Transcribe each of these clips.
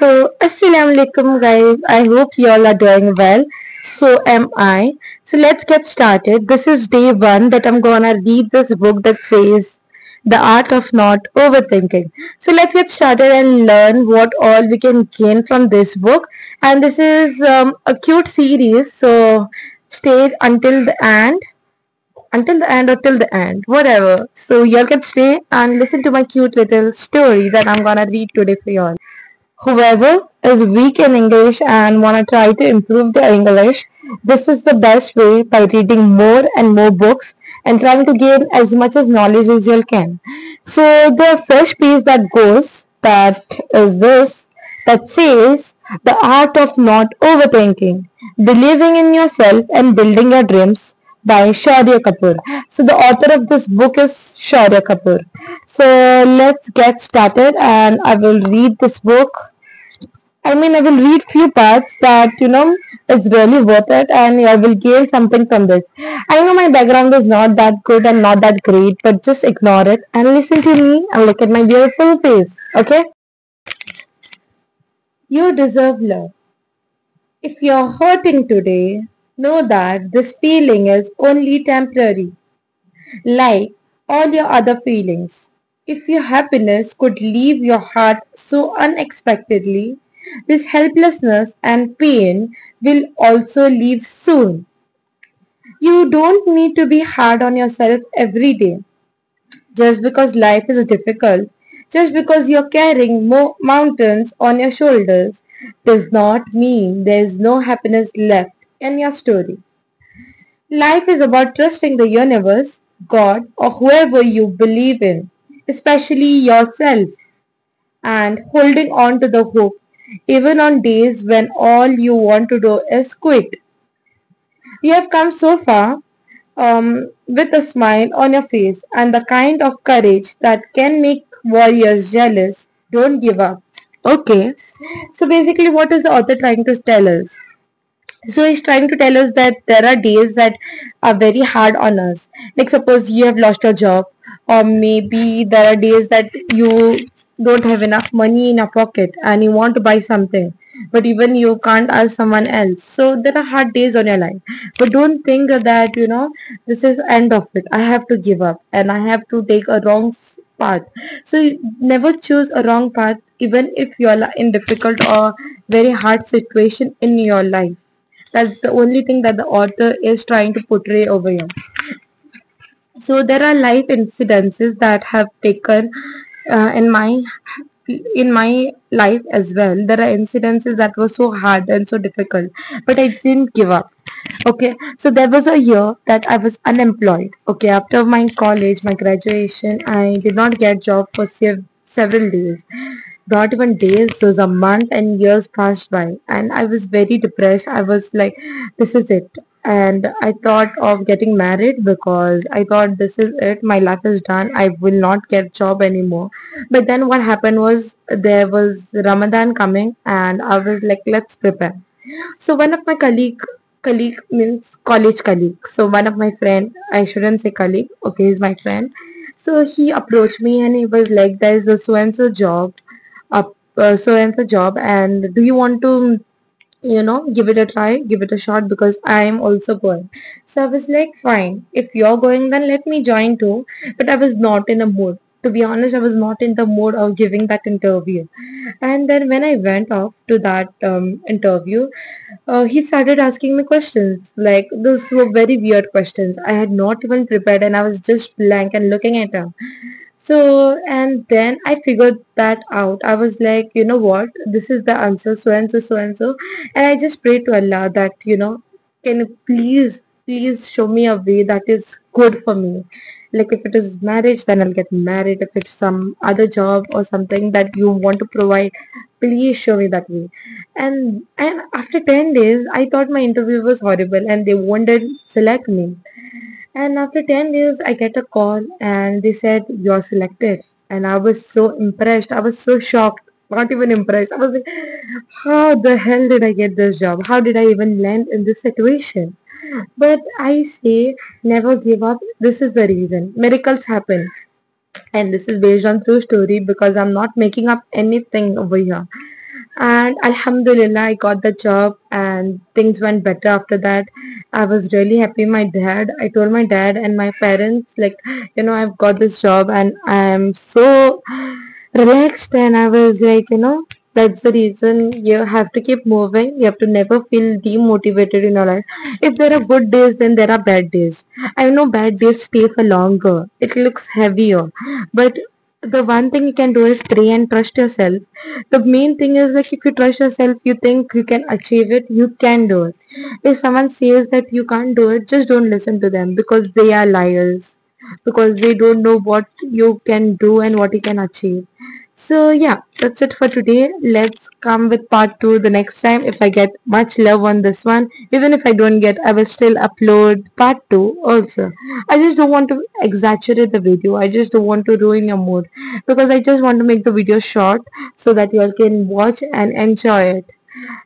Assalamu alaikum guys. I hope you all are doing well. So am I. So let's get started. This is day one that I'm gonna read this book that says The Art of Not Overthinking. So let's get started and learn what all we can gain from this book. And this is a cute series. So stay until the end or till the end, whatever. So y'all can stay and listen to my cute little story that I'm gonna read today for y'all. Whoever is weak in English and want to try to improve their English, this is the best way by reading more and more books and trying to gain as much as knowledge as you can. So the first piece that is this that says the art of not overthinking, believing in yourself and building your dreams by Shaurya Kapoor. So the author of this book is Shaurya Kapoor. So let's get started and I will read this book. I will read few parts that is really worth it and I will gain something from this. I know my background is not that good and not that great, but just ignore it and listen to me and look at my beautiful face. Okay? You deserve love. If you're hurting today, know that this feeling is only temporary, like all your other feelings. If your happiness could leave your heart so unexpectedly, this helplessness and pain will also leave soon. You don't need to be hard on yourself every day. Just because life is difficult, just because you're carrying more mountains on your shoulders, does not mean there's no happiness left in your story. Life is about trusting the universe, God, or whoever you believe in, especially yourself, and holding on to the hope, even on days when all you want to do is quit. You have come so far with a smile on your face and the kind of courage that can make warriors jealous. Don't give up. Okay, so basically, what is the author trying to tell us? So he's trying to tell us that there are days that are very hard on us. Like suppose you have lost your job, or maybe there are days that you don't have enough money in your pocket and you want to buy something, but even you can't ask someone else. So there are hard days on your life. But don't think that this is end of it. I have to give up and I have to take a wrong path. So never choose a wrong path, even if you are in difficult or very hard situation in your life. That's the only thing that the author is trying to portray over here. So there are life incidences that have taken in my life as well. There are incidences that were so hard and so difficult, but I didn't give up. Okay, so there was a year that I was unemployed. Okay, after my college, my graduation, I did not get job for several days. Not even days, it was a month and years passed by, and I was very depressed. I was like, this is it. And I thought of getting married because I thought this is it, my life is done, I will not get job anymore. But then what happened was there was Ramadan coming and I was like, let's prepare. So one of my colleague means college colleague. So one of my friend, I shouldn't say colleague, okay, he's my friend. So he approached me and he was like, there's a so and so job, so and so job, and do you want to give it a try, give it a shot, because I am also going. So I was like, fine, if you're going, then let me join too. But I was not in a mood. To be honest, I was not in the mood of giving that interview. And then when I went off to that interview, he started asking me questions. Like, those were very weird questions. I had not even prepared and I was just blank and looking at him. So, and then I figured that out. I was like, you know what? This is the answer, so and so, so and so. And I just prayed to Allah that, can you please show me a way that is good for me. Like if it is marriage, then I'll get married. If it's some other job or something that you want to provide, please show me that way. And after 10 days, I thought my interview was horrible and they wouldn't select me. And after 10 days, I get a call and they said, you're selected. And I was so impressed. I was so shocked. Not even impressed. I was like, how the hell did I get this job? How did I even land in this situation? But I say, never give up. This is the reason. Miracles happen. And this is based on true story because I'm not making up anything over here. And Alhamdulillah, I got the job and things went better after that. I was really happy. My dad, I told my dad and my parents, like, I've got this job and I'm so relaxed. And I was like, that's the reason you have to keep moving. You have to never feel demotivated in your life. If there are good days, then there are bad days. I know bad days stay for longer. It looks heavier. But the one thing you can do is pray and trust yourself. The main thing is like if you trust yourself, you think you can achieve it, you can do it. If someone says that you can't do it, just don't listen to them because they are liars. Because they don't know what you can do and what you can achieve. So yeah, that's it for today. Let's come with part 2 the next time. If I get much love on this one, even if I don't get, I will still upload part 2 also. I just don't want to exaggerate the video. I just don't want to ruin your mood because I just want to make the video short so that you all can watch and enjoy it.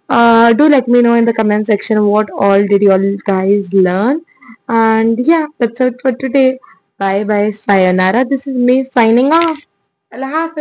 Do let me know in the comment section what all did you all guys learn. And yeah, that's it for today. Bye bye. Sayonara. This is me signing off. Allah Hafiz.